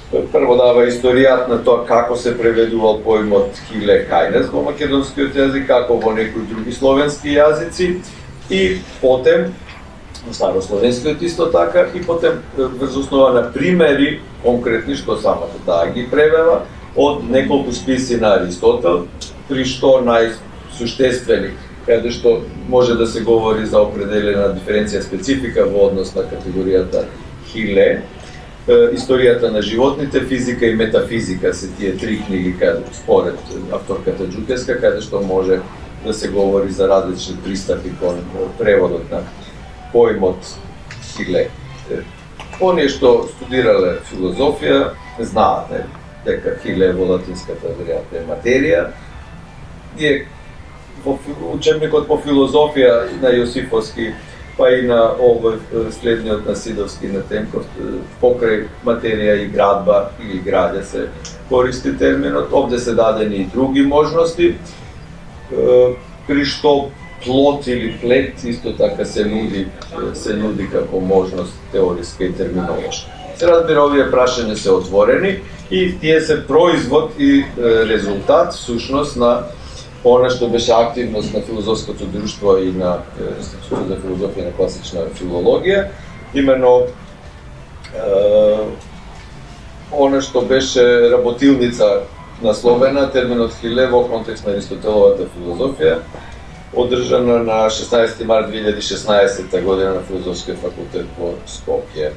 Прво дава историјат на тоа како се преведувал поимот Хиле кај нас во македонскиот јазик, како во некои други словенски јазици и потем во старословенскиот исто така и потем врз основа на примери конкретни што самата таа ги превела од неколку списи на Аристотел, при што најсуштествени, каде што може да се говори за определена диференција специфика во однос на категоријата Хиле, историјата на животните, физика и метафизика се тие три книги каде според авторката Џукеска, каде што може да се говори за различни пристапи кон преводот на поимот Хиле. Оние што студирале филозофија знаат дека Хиле во латинската веројатно е материја. Ние во учебникот по филозофија на Јосифовски, па и на овој следниот на Сидовски на Темков, покрај материја и градба или граѓа се користи терминот. Овде се дадени и други можности, при што плот или плет исто така се нуди како можност теориска и терминолошка. Се разбира, овие прашања се отворени и тие се производ и резултат всушност на она што беше активност на филозофското друштво и на Институтот за филозофија на класична филологија, именно она што беше работилница насловена терминот Хиле во контекст на Аристотеловата филозофија, одржана на 16 март 2016 година на Филозофскиот факултет во Скопје.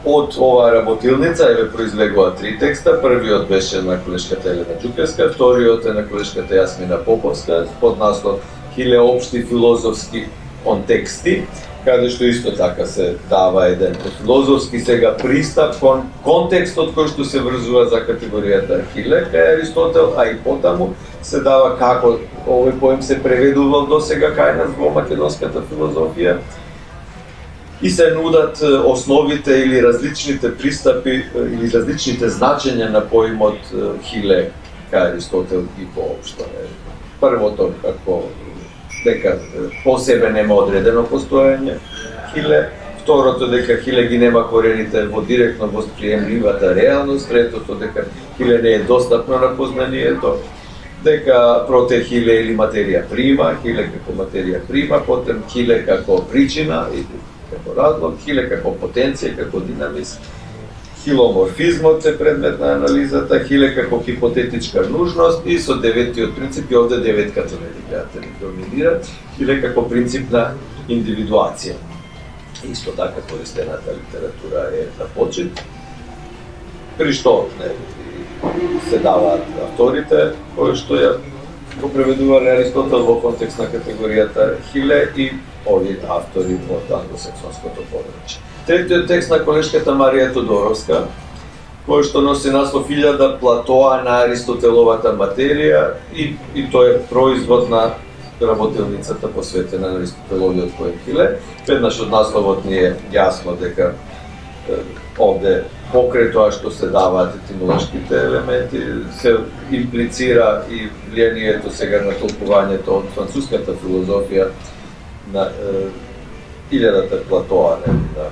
Од оваа работилница еве произлегува 3 текста. Првиот беше на колешката Елена Џукевска, вториот е на колешката Јасмина Поповска под наслов Хиле општи филозофски контексти, каде што исто така се дава еден филозофски сега пристап кон контекстот кој што се врзува за категоријата Хиле кај Аристотел, а и потаму се дава како овој поем се преведувал до сега кај нас во македонската филозофија и се нудат основите или различните пристапи или различните значења на поимот Хиле кај Аристотел и поопшто. Првото како дека по себе нема одредено постоење Хиле, второто дека Хиле ги нема корените во директно восприемливата реалност, третото дека Хиле не е достапно на познанието, дека проте Хиле или материја прима, Хиле како материја прима, потем Хиле како причина или како разлог, Хиле како потенција, како динамизм, хиломорфизмот е предмет на анализата, Хиле како хипотетичка нужност и со деветиот принцип, и овде деветката не доминира, Хиле како принцип на индивидуација. Исто така користената литература е на почит, при што се даваат авторите, кои што ја го преведувале Аристотел во контекст на категоријата Хиле и овие автори од англосаксонското подрачје. Третиот текст на колешката Марија Тодоровска, кој што носи наслов Илјада Платоа на Аристотеловата материја и тој е производ на работилницата посветена на Аристотеловиот поем Хиле. Веднаш од насловот ни е јасно дека овде покрај тоа што се даваат етимолошките елементи, се имплицира и влијанието сега на толкувањето од француската филозофија на Илјадата Платоа, на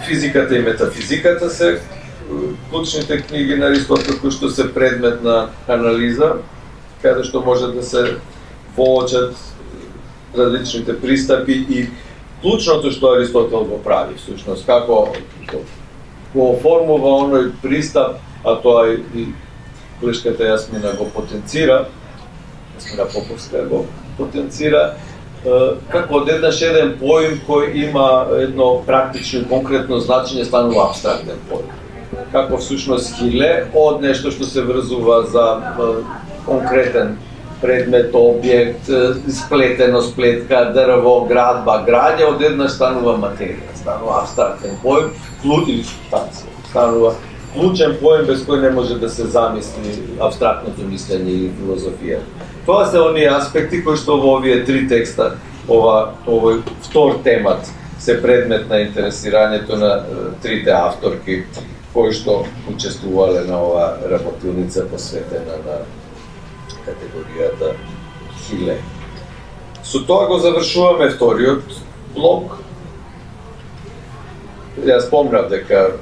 физиката и метафизиката се клучните книги на Аристотел кои што се предмет на анализа, каде што може да се воочат различните пристапи и клучното што Аристотел го прави, всушност, како го оформува оној пристап, а тоа и колешката Јасмина го потенцира, Јасмина Поповска го потенцира, како одеднаш еден поим кој има едно практично и конкретно значење станува абстрактен поим. Како всушност Хиле од нешто што се врзува за конкретен предмет, објект, сплетено, сплетка, дрво, градба, граѓа, одеднаш станува материја, станува абстрактен поим, или субстанција, станува клучен поим без кој не може да се замисли абстрактното мислење или филозофија. Тоа се оние аспекти кои што во овие 3 текста, овој втор темат се предмет на интересирањето на 3 авторки кои што учествувале на оваа работилница посветена на категоријата Хиле. Со тоа го завршуваме вториот блок. Јас спомнав дека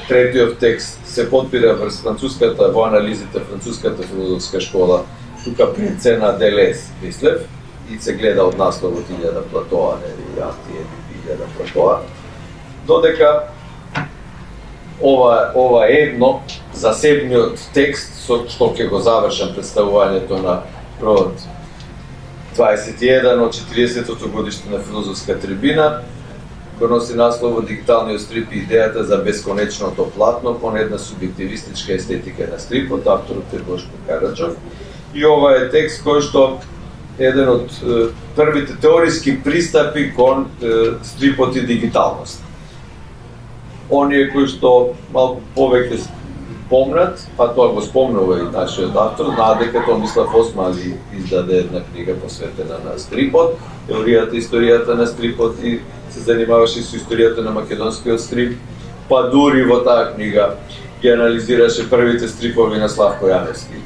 третиот текст се подпира врз француската, во анализите француската филозофска школа, тука пред цена Делез, мислев, и се гледа од насловот Илјада Платоа, нели, Илјада Платоа, додека ова едно засебниот текст со што ќе го завршам представувањето на провод 21 од 40-тото годиште на филозофска трибина, го носи насловот Дигиталниот стрип и идејата за бесконечното платно кон една субјективистичка естетика на стрипот, авторот е Бошко Караджов. И ова е текст кој што е еден од првите теориски пристапи кон стрипот и дигиталност. Оние кои што малку повеќе помнат, па тоа го спомнува и нашиот автор, знаат дека Томислав Осмали издаде една книга посветена на стрипот, теоријата и историјата на стрипот и се занимаваше со историјата на македонскиот стрип, па дури во таа книга ги анализираше првите стрипови на Славко Јаневски.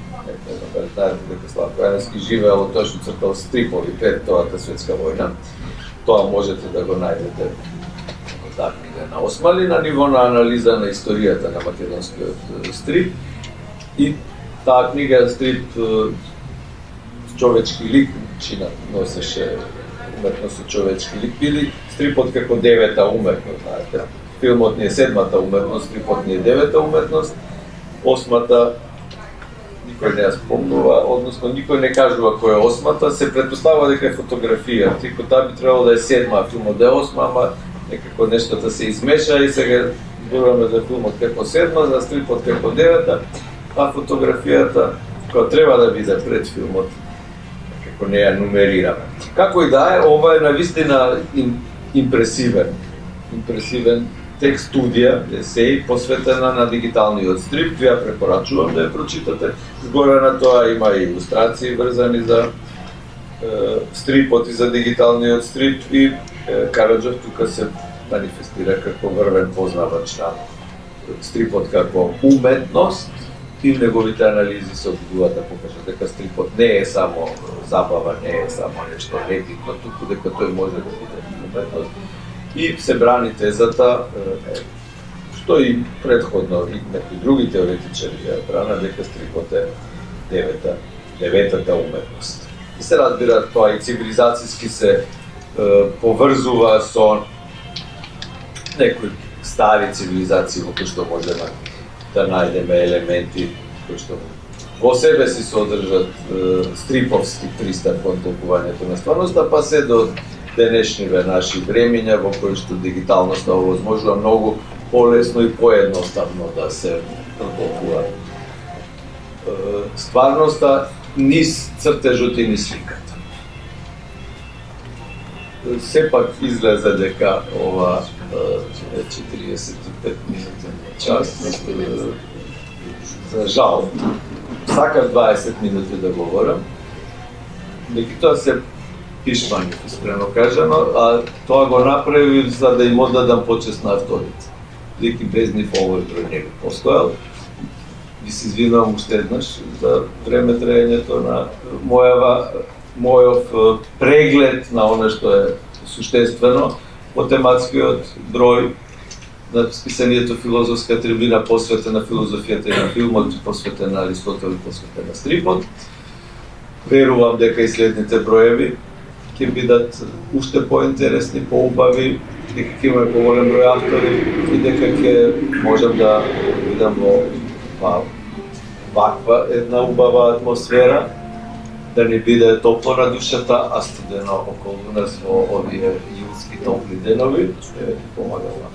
знаете дека Славко Јаневски живеел точно цртал стрипови пред Втората светска војна. Тоа можете да го најдете таа книга на Осмали на ниво на анализа на историјата на македонскиот стрип. И таа книга стрип човечки лик, чина носеше уметност со човечки лик, били стрипот како девета уметност, знаете. Филмот ни е седмата уметност, стрипот ни е девета уметност, осмата никој не ја спомнува, односно никој не кажува кој е осмата, се претпоставува дека е фотографија, тико таа би требало да е седма, филмот да е осма, ама некако нештата се измеша и сега зборуваме за филмот како седма, за стрипот како девета, а фотографијата која треба да биде пред филмот, како не ја нумерираме. Како и да е, ова е навистина импресивен текст студија, есеј, посветена на дигиталниот стрип, ви ја препорачувам да ја прочитате. Згоре на тоа има и илустрации врзани за стрипот и за дигиталниот стрип и Караджов тука се манифестира како врвен познавач на стрипот како уметност и неговите анализи се обидуваат да покажат дека стрипот не е само забава, не е само нешто небитно, туку дека тој може да биде уметност. И се брани тезата, што и предходно и некои други теоретичари ја брана, дека стрипот е деветата уметност. И се разбира тоа и цивилизацијски се поврзува со некои стари цивилизации во кои што можеме да најдеме елементи кои што во себе си содржат стриповски пристап кон толкувањето на стварноста, па се до денешниве наши времења во кои што дигиталноста овозможува многу полесно и поедноставно да се толкува стварноста низ цртежот и низ сликата. Сепак излезе дека ова 45 минутен час, за жал, сакав 20 минути да говорам, меѓутоа се пишмање, искрено кажано, а тоа го направи за да им оддадам почест на авторите. Деки без нив овој број не би постојал. Ви се извинувам уште еднаш за време траењето на мојов преглед на оно што е суштествено по тематскиот број на списанието Филозофска трибина, посветена на филозофијата и на филмот, посветена на Аристотел и посветена на стрипот. Верувам дека и следните броеви ќе бидат уште поинтересни, поубави, дека ќе имаме поголем број автори и дека ќе можем да бидам во ваква една убава атмосфера, да не биде топло на душата, а студено околу нас во овие јулски топли денови, што ја помага на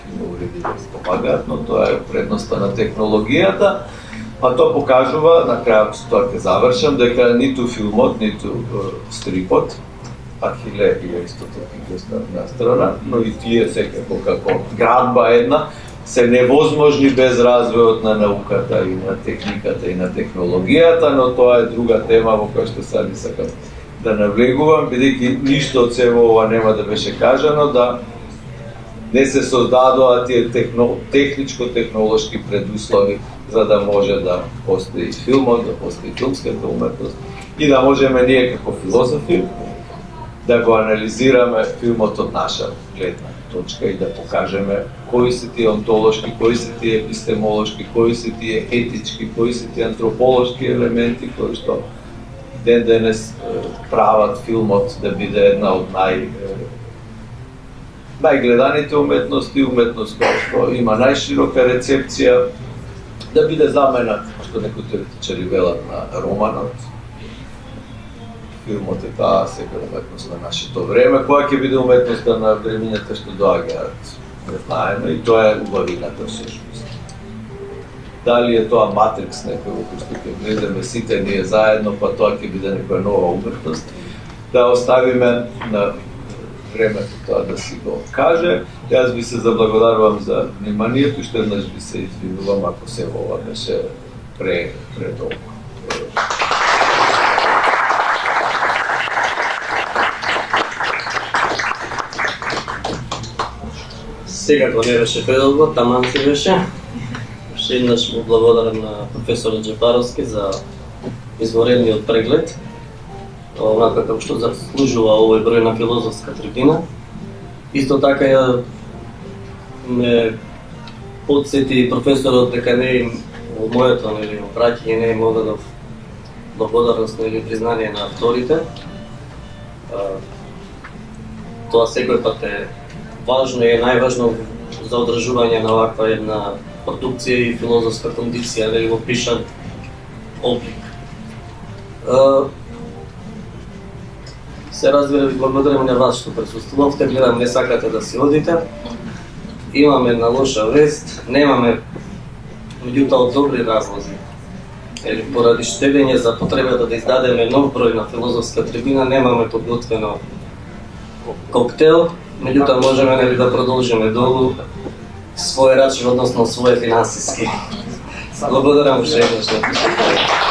киноуреди да помагаат, но тоа е предноста на технологијата, а тоа покажува, на крајот со тоа ќе завршам, дека ниту филмот, ниту стрипот, Ахиле и Аристотел на страна, но и тие секако како градба една, се невозможни без развојот на науката и на техниката и на технологијата, но тоа е друга тема во која што сами сакам да навлегувам, бидејќи ништо од сево ова нема да беше кажано, да не се создадоа тие техничко-технолошки предуслови за да може да постои филмот, да постои филмската уметност и да можеме ние како филозофи да го анализираме филмот од наша гледна точка и да покажеме кои се тие онтолошки, кои се тие епистемолошки, кои се тие етички, кои се тие антрополошки елементи кои што ден денес прават филмот да биде една од најгледаните уметности, уметност која што има најширока рецепција, да биде заменат, што некои теоретичари велат, на романот. Филмот е таа сега уметност на нашето време, која ќе биде уметноста на времењата што доаѓаат, не знаеме, и тоа е убавината всушност. Дали е тоа матрикс некој во кој што ќе влеземе сите ние заедно, па тоа ќе биде некоја нова уметност, да оставиме на времето тоа да си го каже. Јас би се заблагодарувам за вниманието и што еднаш би се извинувам ако се ова беше предолго. Секако не беше предолго, таман си беше. Уште еднаш му благодарам на професорот Джепаровски за изворедниот преглед, онака како што заслужува овој број на филозофска трибина. Исто така ја ме подсети професорот дека не е во моето обраќање не е одадов благодарност или признание на авторите. Тоа секој пат е важно и е најважно за одржување на оваква една продукција и филозофска кондиција, дали во пишан облик. Се разбира, ви благодарам на вас што присуствувавте, гледам не сакате да си одите. Имаме една лоша вест, немаме меѓутоа добри разлози. Или поради штедење за потребата да издадеме нов број на филозофска трибина, немаме подготвено коктел, меѓутоа можеме да продолжиме долу свој рачин, односно свој финансиски. Благодарам уште еднаш на присуствие.